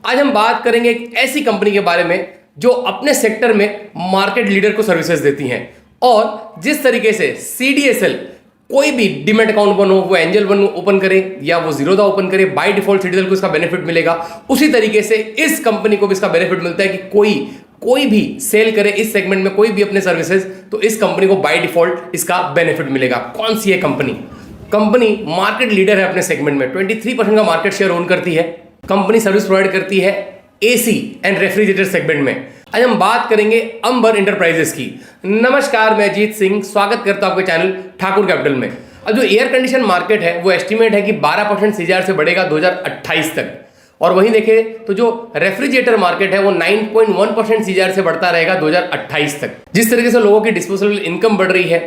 आज हम बात करेंगे एक ऐसी कंपनी के बारे में जो अपने सेक्टर में मार्केट लीडर को सर्विसेज देती हैं और जिस तरीके से CDSL कोई भी डीमैट अकाउंट वन हो, वो एंजल वन ओपन करे या वो जीरोधा ओपन करे, बाय डिफॉल्ट CDSL को इसका बेनिफिट मिलेगा। उसी तरीके से इस कंपनी को भी इसका बेनिफिट मिलता है कि कोई भी सेल करे इस सेगमेंट में कोई भी अपने सर्विसेज, तो इस कंपनी को बाय डिफॉल्ट इसका बेनिफिट मिलेगा। कौन सी है कंपनी मार्केट लीडर है अपने सेगमेंट में, 23% का मार्केट शेयर ओन करती है। कंपनी सर्विस प्रोवाइड करती है AC एंड रेफ्रिजरेटर सेगमेंट में। आज हम बात करेंगे अंबर इंटरप्राइजेस की। नमस्कार, मैं अजीत सिंह स्वागत करता हूं आपके चैनल ठाकुर कैपिटल में। अब जो एयर कंडीशन मार्केट है वो एस्टिमेट है कि 12% CAGR से बढ़ेगा 2028 तक, और वहीं देखें तो जो रेफ्रिजरेटर मार्केट है वो 9.1% CAGR से बढ़ता रहेगा 2028 तक। जिस तरीके से लोगों की डिस्पोजेबल इनकम बढ़ रही है,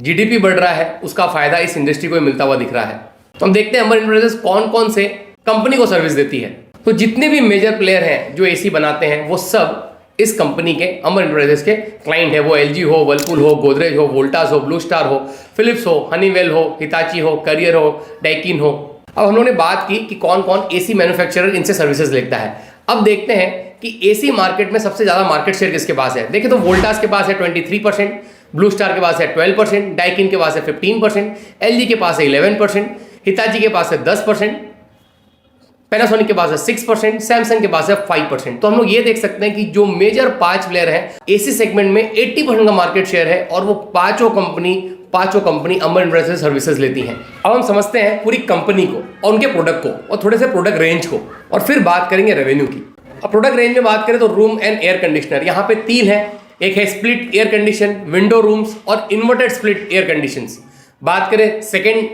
GDP बढ़ रहा है, उसका फायदा इस इंडस्ट्री को मिलता हुआ दिख रहा है। तो हम देखते हैं अंबर इंटरप्राइजेस कौन कौन से कंपनी को सर्विस देती है। तो जितने भी मेजर प्लेयर हैं जो AC बनाते हैं वो सब इस कंपनी के अंबर इंटरप्राइजेस के क्लाइंट है। वो LG हो, वर्लपूल हो, गोदरेज हो, वोल्टास हो, ब्लू स्टार हो, फिलिप्स हो, हनीवेल हो, हिताची हो, करियर हो, डाइकिन हो। अब हम लोगों ने बात की कि कौन कौन AC मैन्युफैक्चरर इनसे सर्विसेज लेता है। अब देखते हैं कि AC मार्केट में सबसे ज्यादा मार्केट शेयर किसके पास है। देखिए तो वोल्टास के पास है 23%, ब्लू स्टार के पास है 12%, डाइकिन के पास है 15%, LG के पास है 11%, हिताची के पास है 10%, पैनासोनिक के पास है 6%, सैमसंग के पास है 5%। तो हम लोग ये देख सकते हैं कि जो मेजर 5 प्लेयर हैं AC सेगमेंट में 80% का मार्केट शेयर है, और वो पांचों कंपनी अंबर इंटरप्राइजेस सर्विसेज लेती हैं। अब हम समझते हैं पूरी कंपनी को और उनके प्रोडक्ट को और थोड़े से प्रोडक्ट रेंज को, और फिर बात करेंगे रेवेन्यू की। अब प्रोडक्ट रेंज में बात करें तो रूम एंड एयर कंडीशनर यहाँ पे 3 है। एक है split air condition, window rooms और इन्वर्टेड स्प्लिट एयर कंडीशंस। बात करें सेकेंड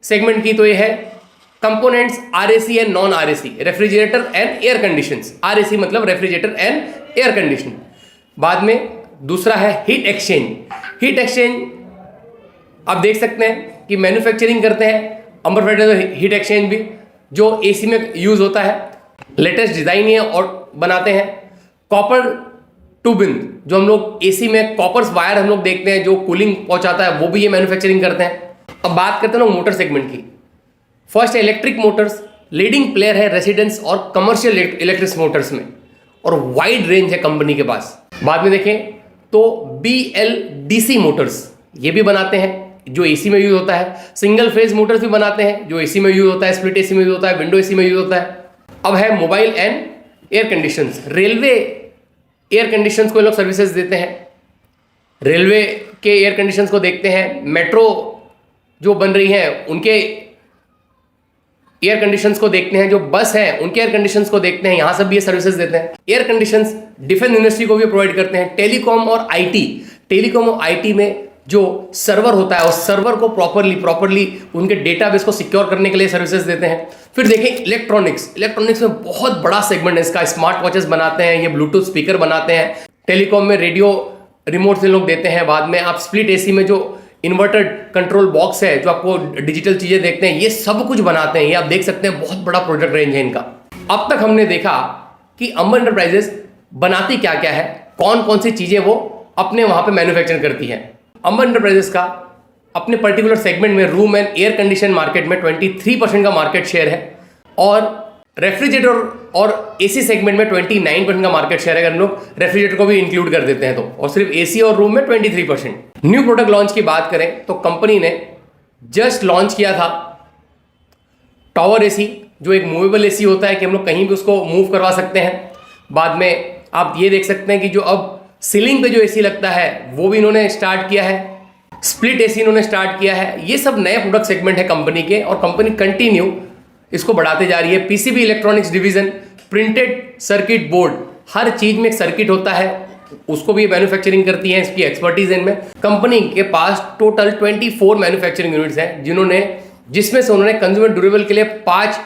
सेगमेंट की तो ये है components RAC and non RAC, refrigerator and air conditions. RAC मतलब रेफ्रिजरेटर एंड एयर कंडीशन। बाद में दूसरा है हीट एक्सचेंज आप देख सकते हैं कि मैन्युफैक्चरिंग करते हैं अंबर इंटरप्राइजेस हीट एक्सचेंज भी, जो AC में यूज होता है। लेटेस्ट डिजाइन है और बनाते हैं। कॉपर टूबिन, जो हम लोग AC में कॉपर्स वायर हम लोग देखते हैं जो कूलिंग पहुंचाता है, वो भी ये मैन्युफैक्चरिंग करते हैं। अब बात करते हैं लोग मोटर सेगमेंट की। फर्स्ट है इलेक्ट्रिक मोटर्स, लीडिंग प्लेयर है रेसिडेंस और कमर्शियल इलेक्ट्रिक मोटर्स में, और वाइड रेंज है कंपनी के पास। बाद में देखें तो BLDC मोटर्स, ये भी बनाते हैं जो AC में यूज होता है। सिंगल फेज मोटर्स भी बनाते हैं जो AC में यूज होता है, स्प्लिट AC में यूज होता है, विंडो AC में यूज होता है। अब है mobile and air conditions, railway air conditions को ये लोग सर्विसेज देते हैं। रेलवे के एयर कंडीशंस को देखते हैं, मेट्रो जो बन रही है उनके एयर कंडीशंस को देखते हैं, जो बस है उनके एयर कंडीशंस को देखते हैं, यहां सब भी ये सर्विसेज देते हैं। एयर कंडीशंस डिफेंस इंडस्ट्री को भी प्रोवाइड करते हैं। टेलीकॉम और IT में जो सर्वर होता है, उस सर्वर को प्रॉपरली उनके डेटाबेस को सिक्योर करने के लिए सर्विसेज देते हैं। फिर देखें इलेक्ट्रॉनिक्स में बहुत बड़ा सेगमेंट है इसका। स्मार्ट वॉचेस बनाते हैं, ये ब्लूटूथ स्पीकर बनाते हैं। टेलीकॉम में रेडियो रिमोट से लोग देते हैं। बाद में आप स्प्लिट AC में जो इन्वर्टेड कंट्रोल बॉक्स है, जो आपको डिजिटल चीजें देखते हैं, ये सब कुछ बनाते हैं। ये आप देख सकते हैं, बहुत बड़ा प्रोडक्ट रेंज है इनका। अब तक हमने देखा कि अंबर इंटरप्राइजेस बनाती क्या क्या है, कौन कौन सी चीजें वो अपने वहां पे मैन्युफैक्चर करती है। अंबर इंटरप्राइजेस का अपने पर्टिकुलर सेगमेंट में room and air condition market में 23% का मार्केट शेयर है, और रेफ्रिजरेटर और AC सेगमेंट में 29% का मार्केट शेयर है, अगर हम लोग रेफ्रिजरेटर को भी इंक्लूड कर देते हैं तो, और सिर्फ AC और रूम में 23%। न्यू प्रोडक्ट लॉन्च की बात करें तो कंपनी ने जस्ट लॉन्च किया था टॉवर AC, जो एक मूवेबल AC होता है कि हम लोग कहीं भी उसको मूव करवा सकते हैं। बाद में आप ये देख सकते हैं कि जो अब सीलिंग पे जो AC लगता है वो भी इन्होंने स्टार्ट किया है। स्प्लिट AC इन्होंने स्टार्ट किया है। ये सब नए प्रोडक्ट सेगमेंट है कंपनी के, और कंपनी कंटिन्यू इसको बढ़ाते जा रही है। PCB electronics division, printed circuit board, हर चीज में एक सर्किट होता है, उसको भी मैन्युफैक्चरिंग करती है। इसकी एक्सपर्टीज इनमें। कंपनी के पास टोटल 24 मैन्युफैक्चरिंग यूनिट्स हैं, जिसमें से उन्होंने कंज्यूमर ड्यूरेबल के लिए 5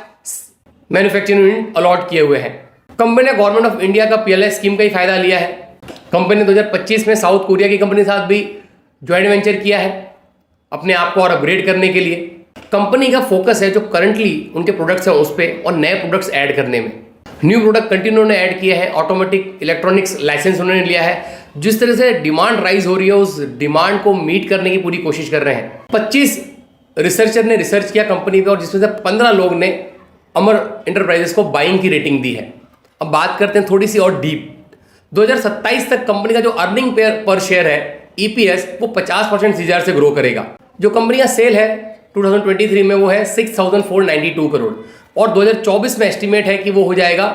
मैन्युफैक्चरिंग यूनिट अलॉट किए हुए हैं। कंपनी ने गवर्नमेंट ऑफ इंडिया का PLI स्कीम का ही फायदा लिया है। कंपनी ने 2025 में साउथ कोरिया की कंपनी के साथ भी ज्वाइंट वेंचर किया है अपने आप को और अपग्रेड करने के लिए। कंपनी का फोकस है जो करंटली उनके प्रोडक्ट्स हैं उस पर, और नए प्रोडक्ट्स ऐड करने में। न्यू प्रोडक्ट कंटिन्यू ने ऐड किया है। ऑटोमेटिक इलेक्ट्रॉनिक्स लाइसेंस उन्होंने लिया है। जिस तरह से डिमांड राइज हो रही है, उस डिमांड को मीट करने की पूरी कोशिश कर रहे हैं। 25 रिसर्चर ने रिसर्च किया कंपनी पे, और जिसमें से 15 लोग ने अमर इंटरप्राइजेस को बाइंग की रेटिंग दी है। अब बात करते हैं थोड़ी सी और डीप। 2027 तक कंपनी का जो अर्निंग पर शेयर है EPS वो 50% CAGR से ग्रो करेगा। जो कंपनी का सेल है 2023 में वो है 6,492 करोड़ और 2024 में एस्टिमेट है कि वो हो जाएगा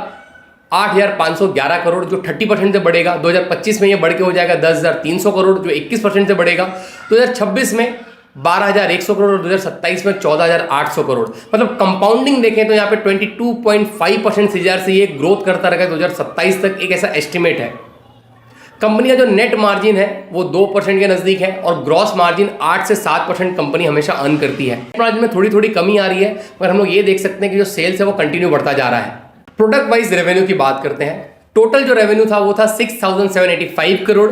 8,511 करोड़ जो 30% से बढ़ेगा। 2025 में ये बढ़ के हो जाएगा 10,300 करोड़ जो 21% से बढ़ेगा। 2026 में 12,100 करोड़ और 2027 में 14,800 करोड़। मतलब कंपाउंडिंग देखें तो यहाँ पे 22.5% CAGR से ये ग्रोथ करता रहेगा 2027 तक, एक ऐसा एस्टिमेट है। कंपनी का जो नेट मार्जिन है वो 2% के नजदीक है और ग्रॉस मार्जिन 8 से 7% कंपनी हमेशा अर्न करती है। मार्जिन में थोड़ी थोड़ी कमी आ रही है मगर हम लोग ये देख सकते हैं कि जो सेल्स है वो कंटिन्यू बढ़ता जा रहा है। प्रोडक्ट वाइज रेवेन्यू की बात करते हैं। टोटल जो रेवेन्यू था वो था 6,785 करोड़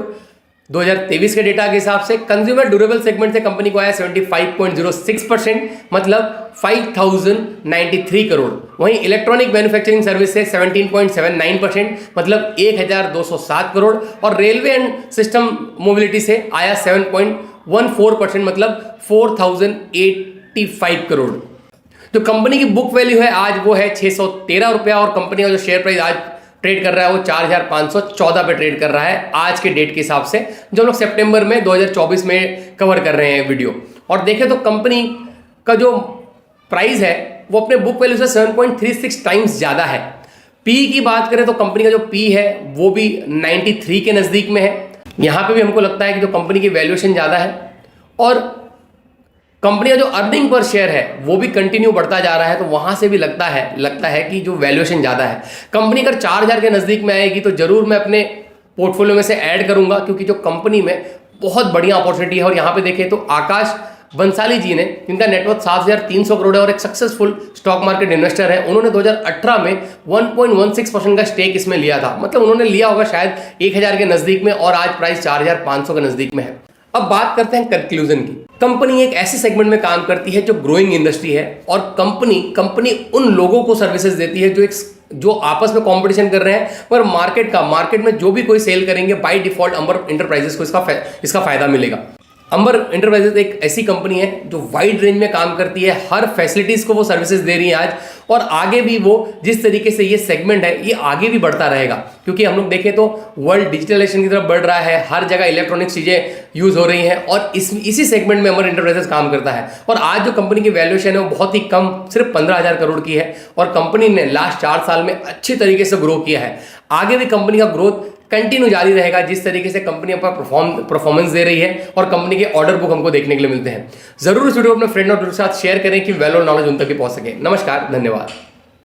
2023 के डेटा के हिसाब से। कंज्यूमर ड्यूरेबल सेगमेंट से कंपनी को आया 75.06%, मतलब 5,093 करोड़। वहीं इलेक्ट्रॉनिक मैन्युफैक्चरिंग सर्विस से 17.79%, मतलब 1,207 करोड़ और रेलवे एंड सिस्टम मोबिलिटी से आया 7.14%, मतलब 4,085 करोड़। जो कंपनी की बुक वैल्यू है आज वो है 613 रुपया और कंपनी का जो शेयर प्राइस आज ट्रेड कर रहा है वो 4,514 पे ट्रेड कर रहा है आज के डेट के हिसाब से, जो हम लोग सितंबर में 2024 में कवर कर रहे हैं वीडियो। और देखें तो कंपनी का जो प्राइस है वो अपने बुक वैल्यू से 7.36 टाइम्स ज़्यादा है। पी की बात करें तो कंपनी का जो पी है वो भी 93 के नज़दीक में है। यहाँ पे भी हमको लगता है कि जो कंपनी की वैल्यूएशन ज़्यादा है और कंपनी का जो अर्निंग पर शेयर है वो भी कंटिन्यू बढ़ता जा रहा है, तो वहां से भी लगता है कि जो वैल्यूएशन ज़्यादा है। कंपनी अगर 4,000 के नज़दीक में आएगी तो जरूर मैं अपने पोर्टफोलियो में से ऐड करूंगा, क्योंकि जो कंपनी में बहुत बढ़िया अपॉर्चुनिटी है। और यहाँ पे देखें तो आकाश बंसाली जी ने, जिनका नेटवर्थ 7,300 करोड़ है और एक सक्सेसफुल स्टॉक मार्केट इन्वेस्टर है, उन्होंने 2018 में 1.16% का स्टेक इसमें लिया था। मतलब उन्होंने लिया होगा शायद 1,000 के नज़दीक में और आज प्राइस 4,500 के नज़दीक में है। अब बात करते हैं कंक्लूजन की। कंपनी एक ऐसे सेगमेंट में काम करती है जो ग्रोइंग इंडस्ट्री है और कंपनी उन लोगों को सर्विसेज देती है जो आपस में कंपटीशन कर रहे हैं, पर मार्केट में जो भी कोई सेल करेंगे बाय डिफॉल्ट अंबर इंटरप्राइजेस को इसका फायदा मिलेगा। अंबर इंटरप्राइजेस एक ऐसी कंपनी है जो वाइड रेंज में काम करती है, हर फैसिलिटीज को वो सर्विसेज दे रही है आज, और आगे भी वो जिस तरीके से ये सेगमेंट है ये आगे भी बढ़ता रहेगा, क्योंकि हम लोग देखें तो वर्ल्ड डिजिटलाइजेशन की तरफ बढ़ रहा है, हर जगह इलेक्ट्रॉनिक चीजें यूज हो रही हैं और इसी सेगमेंट में अंबर इंटरप्राइजेस काम करता है। और आज जो कंपनी की वैल्यूएशन है वो बहुत ही कम, सिर्फ 15,000 करोड़ की है और कंपनी ने लास्ट 4 साल में अच्छी तरीके से ग्रो किया है। आगे भी कंपनी का ग्रोथ कंटिन्यू जारी रहेगा जिस तरीके से कंपनी अपना परफॉर्मेंस दे रही है और कंपनी के ऑर्डर बुक हमको देखने के लिए मिलते हैं। जरूर इस वीडियो को अपने फ्रेंड और दोस्तों के साथ शेयर करें कि वैल्यू और नॉलेज उन तक भी पहुंच सके। नमस्कार, धन्यवाद।